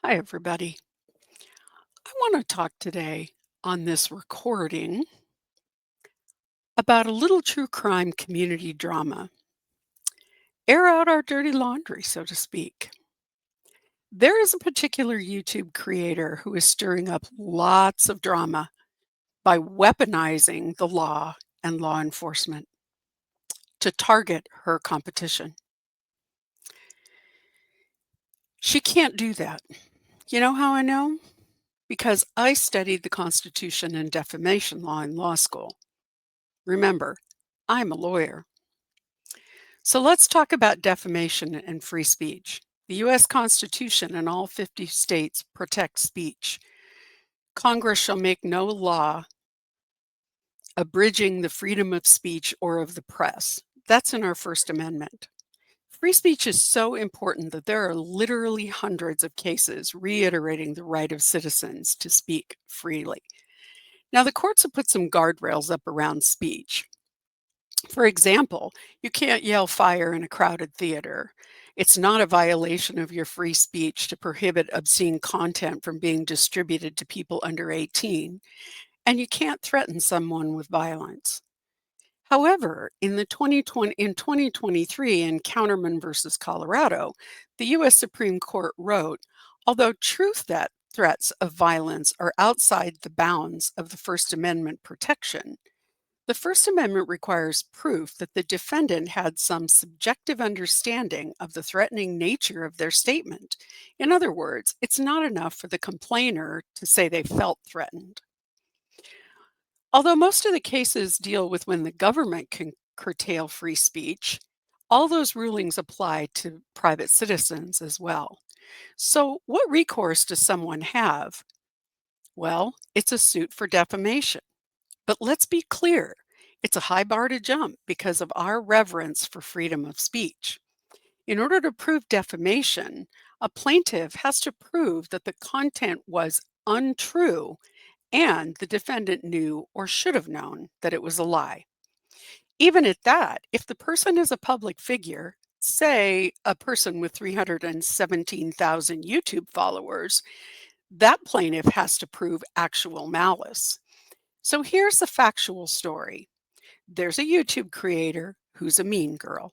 Hi, everybody. I want to talk today on this recording about a little true crime community drama. Air out our dirty laundry, so to speak. There is a particular YouTube creator who is stirring up lots of drama by weaponizing the law and law enforcement to target her competition. She can't do that. You know how I know? Because I studied the Constitution and defamation law in law school. Remember, I'm a lawyer. So let's talk about defamation and free speech. The U.S. Constitution and all 50 states protect speech. Congress shall make no law abridging the freedom of speech or of the press. That's in our First Amendment. Free speech is so important that there are literally hundreds of cases reiterating the right of citizens to speak freely. Now, the courts have put some guardrails up around speech. For example, you can't yell fire in a crowded theater. It's not a violation of your free speech to prohibit obscene content from being distributed to people under 18, and you can't threaten someone with violence. However, in 2023 in Counterman versus Colorado, the US Supreme Court wrote, although threats of violence are outside the bounds of the First Amendment protection, the First Amendment requires proof that the defendant had some subjective understanding of the threatening nature of their statement. In other words, it's not enough for the complainer to say they felt threatened. Although most of the cases deal with when the government can curtail free speech, all those rulings apply to private citizens as well. So, what recourse does someone have? Well, it's a suit for defamation. But let's be clear, it's a high bar to jump because of our reverence for freedom of speech. In order to prove defamation, a plaintiff has to prove that the content was untrue and the defendant knew or should have known that it was a lie. Even at that, if the person is a public figure, say a person with 317,000 YouTube followers, that plaintiff has to prove actual malice. So here's the factual story. There's a YouTube creator who's a mean girl.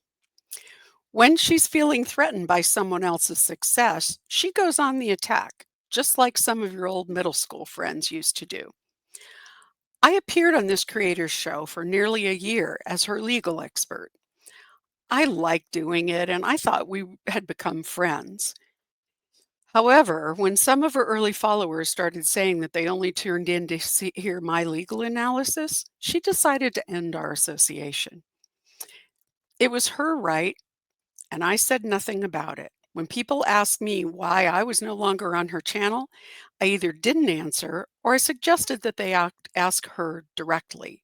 When she's feeling threatened by someone else's success, she goes on the attack, just like some of your old middle school friends used to do. I appeared on this creator's show for nearly a year as her legal expert. I liked doing it and I thought we had become friends. However, when some of her early followers started saying that they only tuned in to hear my legal analysis, she decided to end our association. It was her right, and I said nothing about it. When people asked me why I was no longer on her channel, I either didn't answer or I suggested that they ask her directly.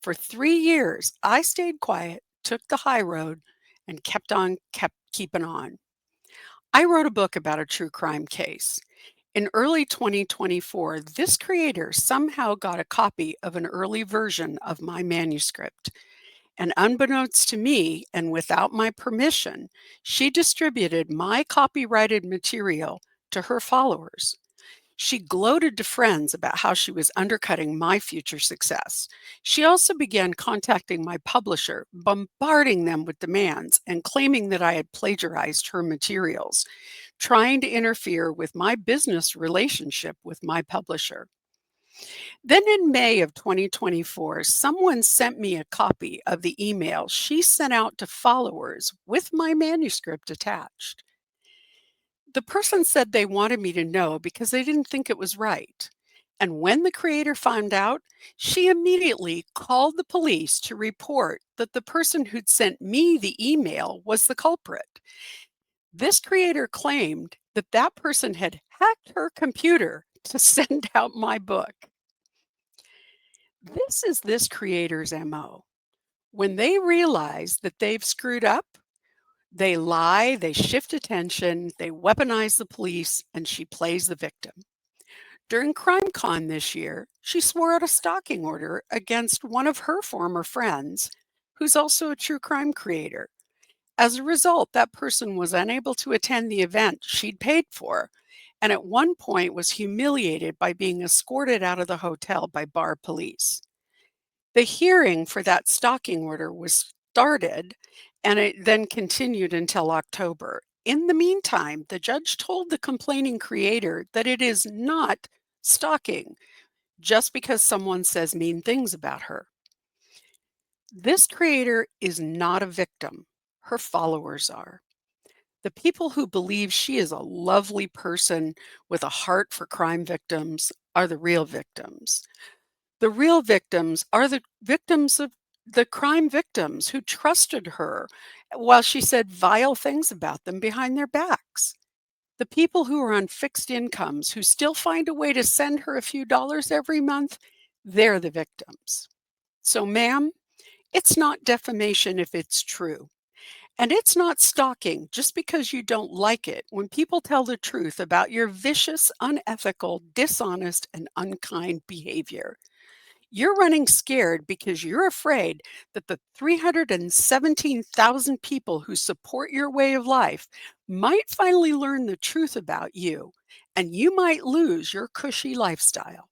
For 3 years, I stayed quiet, took the high road, and kept keeping on. I wrote a book about a true crime case. In early 2024, this creator somehow got a copy of an early version of my manuscript. And unbeknownst to me, and without my permission, she distributed my copyrighted material to her followers. She gloated to friends about how she was undercutting my future success. She also began contacting my publisher, bombarding them with demands and claiming that I had plagiarized her materials, trying to interfere with my business relationship with my publisher. Then in May of 2024, someone sent me a copy of the email she sent out to followers with my manuscript attached. The person said they wanted me to know because they didn't think it was right. And when the creator found out, she immediately called the police to report that the person who'd sent me the email was the culprit. This creator claimed that that person had hacked her computer to send out my book. This is this creator's MO. When they realize that they've screwed up, they lie, they shift attention, they weaponize the police, and she plays the victim. During CrimeCon this year, she swore out a stalking order against one of her former friends, who's also a true crime creator. As a result, that person was unable to attend the event she'd paid for, and at one point was humiliated by being escorted out of the hotel by bar police. The hearing for that stalking order was started and it then continued until October. In the meantime, the judge told the complaining creator that it is not stalking just because someone says mean things about her. This creator is not a victim. Her followers are. The people who believe she is a lovely person with a heart for crime victims are the real victims. The real victims are the victims of the crime victims who trusted her while she said vile things about them behind their backs. The people who are on fixed incomes who still find a way to send her a few dollars every month, they're the victims. So, ma'am, it's not defamation if it's true. And it's not stalking just because you don't like it when people tell the truth about your vicious, unethical, dishonest, and unkind behavior. You're running scared because you're afraid that the 317,000 people who support your way of life might finally learn the truth about you, and you might lose your cushy lifestyle.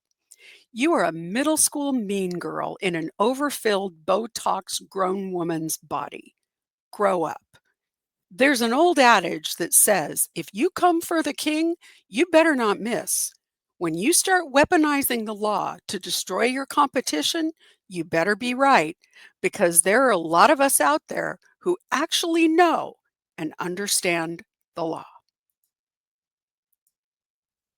You are a middle school mean girl in an overfilled, Botox grown woman's body. Grow up. There's an old adage that says, if you come for the king, you better not miss. When you start weaponizing the law to destroy your competition, you better be right, because there are a lot of us out there who actually know and understand the law.